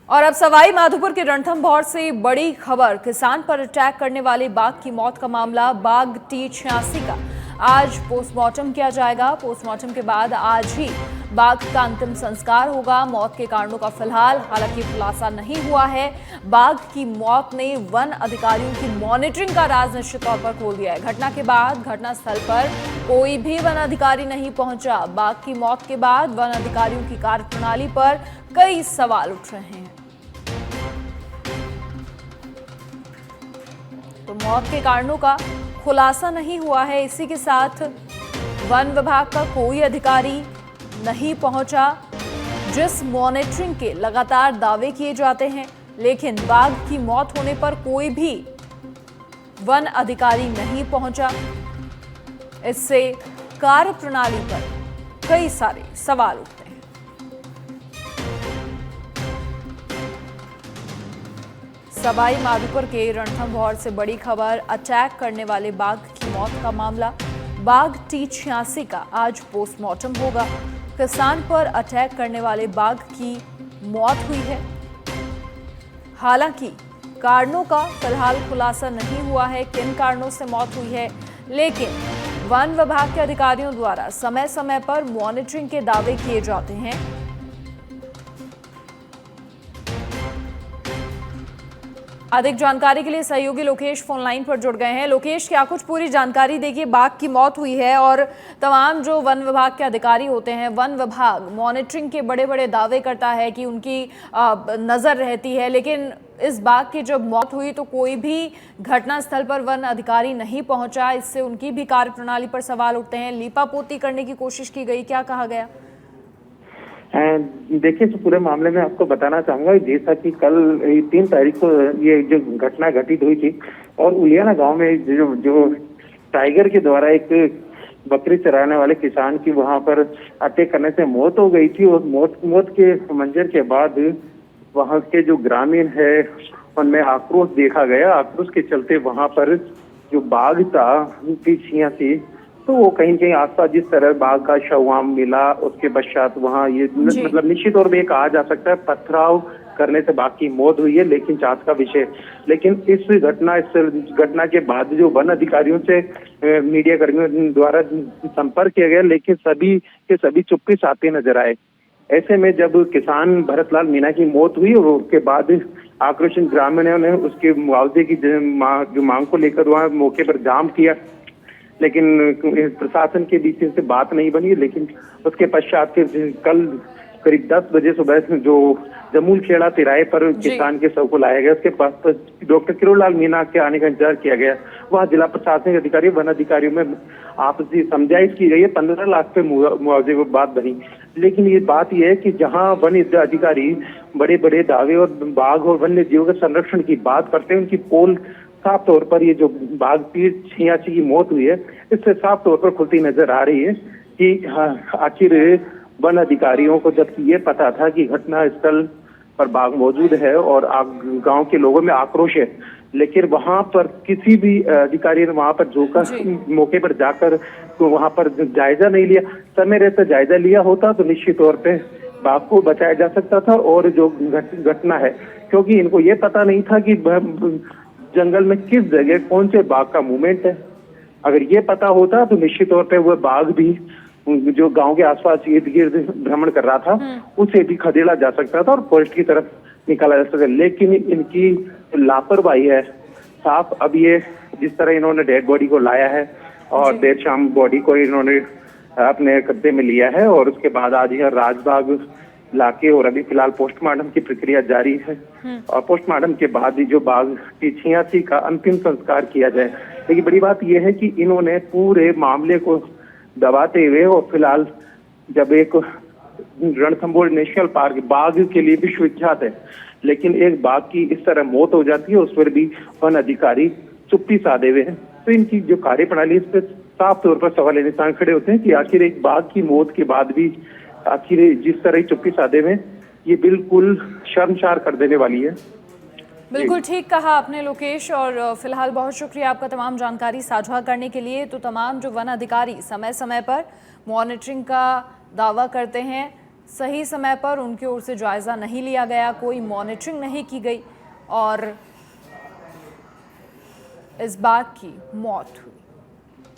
और अब सवाई माधोपुर के रणथंभौर से बड़ी खबर। किसान पर अटैक करने वाले बाघ की मौत का मामला बाघ T86 का आज पोस्टमार्टम किया जाएगा। पोस्टमार्टम के बाद आज ही बाघ का अंतिम संस्कार होगा। मौत के कारणों का फिलहाल हालांकि खुलासा नहीं हुआ है। बाघ की मौत ने वन अधिकारियों की मॉनिटरिंग का राज निश्चित तौर पर खोल दिया है। घटना के बाद घटनास्थल पर कोई भी वन अधिकारी नहीं पहुंचा। बाघ की मौत के बाद वन अधिकारियों की कार्यप्रणाली पर कई सवाल उठ रहे हैं। तो मौत के कारणों का खुलासा नहीं हुआ है। इसी के साथ वन विभाग का कोई अधिकारी नहीं पहुंचा। जिस मॉनिटरिंग के लगातार दावे किए जाते हैं, लेकिन बाघ की मौत होने पर कोई भी वन अधिकारी नहीं पहुंचा। इससे कार्यप्रणाली पर कई सारे सवाल उठते हैं। सवाई माधोपुर के रणथंभौर से बड़ी खबर। अटैक करने वाले बाघ की मौत का मामला बाघ T86 का आज पोस्टमार्टम होगा। किसान पर अटैक करने वाले बाघ की मौत हुई है। हालांकि कारणों का फिलहाल खुलासा नहीं हुआ है, किन कारणों से मौत हुई है, लेकिन वन विभाग के अधिकारियों द्वारा समय समय पर मॉनिटरिंग के दावे किए जाते हैं। अधिक जानकारी के लिए सहयोगी लोकेश फोन लाइन पर जुड़ गए हैं। लोकेश, क्या कुछ पूरी जानकारी देखिए, बाघ की मौत हुई है और तमाम जो वन विभाग के अधिकारी होते हैं, वन विभाग मॉनिटरिंग के बड़े बड़े दावे करता है कि उनकी नज़र रहती है, लेकिन इस बाघ की जब मौत हुई तो कोई भी घटनास्थल पर वन अधिकारी नहीं पहुंचा। इससे उनकी भी कार्यप्रणाली पर सवाल उठते हैं। लीपापोती करने की कोशिश की गई, क्या कहा गया? देखिए, तो पूरे मामले में आपको बताना चाहूंगा जैसा कि कल 3 तारीख को ये जो घटना घटित हुई थी और उलियाना गांव में जो टाइगर के द्वारा एक बकरी चराने वाले किसान की वहां पर अटैक करने से मौत हो गई थी। और मौत के मंजर के बाद वहां के जो ग्रामीण है उनमें आक्रोश देखा गया। आक्रोश के चलते वहां पर जो बाघ था T86, तो वो कहीं कहीं आसपास जिस तरह बाघ का शव वहां मिला, उसके पश्चात वहां ये मतलब निश्चित तौर पे कहा जा सकता है पथराव करने से बाघ की मौत हुई है, लेकिन जांच का विषय। लेकिन इस घटना के बाद जो वन अधिकारियों से मीडिया कर्मियों द्वारा संपर्क किया गया, लेकिन सभी के सभी चुप्पी साधते नजर आए। ऐसे में जब किसान भरतलाल मीणा की मौत हुई और उसके बाद आक्रोशित ग्रामीणों ने उसके मुआवजे की जो मांग को लेकर वहां मौके पर जाम किया, लेकिन प्रशासन के बीच से बात नहीं बनी। लेकिन उसके पश्चात कल करीब 10 बजे सुबह जो जमूल खेड़ा तिराहे पर किसान के शव को लाया गया, उसके पास डॉक्टर किरोड़लाल मीणा के आने का इंतजार किया गया। वहाँ जिला प्रशासनिक अधिकारी वन अधिकारियों में आपसी समझाइश की गई है। 15 लाख पे मुआवजे की बात बनी। लेकिन ये बात यह है कि जहाँ वन अधिकारी बड़े बड़े दावे और बाघ और वन्य जीवों के संरक्षण की बात करते हैं, उनकी पोल साफ तौर पर ये जो बाघ T86 की मौत हुई है, इससे साफ तौर पर खुलती नजर आ रही है कि आखिर वन अधिकारियों को जब ये पता था कि घटना स्थल पर बाघ मौजूद है और गांव के लोगों में आक्रोश है, लेकिन वहां पर किसी भी अधिकारी ने वहां पर जोकर मौके पर जाकर तो वहां पर जायजा नहीं लिया। समय रहते जायजा लिया होता तो निश्चित तौर पे बाघ को बचाया जा सकता था। और जो घटना है, क्योंकि इनको ये पता नहीं था कि जंगल में किस जगह कौन से बाघ का मूवमेंट है। अगर ये पता होता तो निश्चित तौर पे वह बाघ भी जो गांव के आसपास इर्द गिर्द भ्रमण कर रहा था, उसे भी खदेड़ा जा सकता था और फॉरेस्ट की तरफ निकाला जा सकता। लेकिन इनकी लापरवाही है साफ। अब ये जिस तरह इन्होंने डेड बॉडी को लाया है और देर शाम बॉडी को इन्होंने अपने कब्जे में लिया है और उसके बाद आज यह राजबाग लाके और अभी फिलहाल पोस्टमार्टम की प्रक्रिया जारी है। और पोस्टमार्टम के बाद ही जो बाघ T86 का अंतिम संस्कार किया जाए। लेकिन बड़ी बात यह है कि इन्होंने पूरे मामले को दबाते हुए और फिलहाल जब एक रणथंभौर नेशनल पार्क बाघ के लिए विश्वविख्यात है, लेकिन एक बाघ की इस तरह मौत हो जाती है, उस पर भी वन अधिकारी चुप्पी साधे हुए हैं। तो इनकी जो कार्यप्रणाली, इस पर साफ तौर पर सवाल निशान खड़े होते हैं कि आखिर एक बाघ की मौत के बाद भी आखिर जिस तरह चुप्पी साधे में, ये बिल्कुल शर्मसार कर देने वाली है। बिल्कुल ठीक कहा आपने लोकेश, और फिलहाल बहुत शुक्रिया आपका तमाम जानकारी साझा करने के लिए। तो तमाम जो वन अधिकारी समय समय पर मॉनिटरिंग का दावा करते हैं, सही समय पर उनकी ओर से जायजा नहीं लिया गया, कोई मॉनिटरिंग नहीं की गई और इस बाघ की मौत हुई।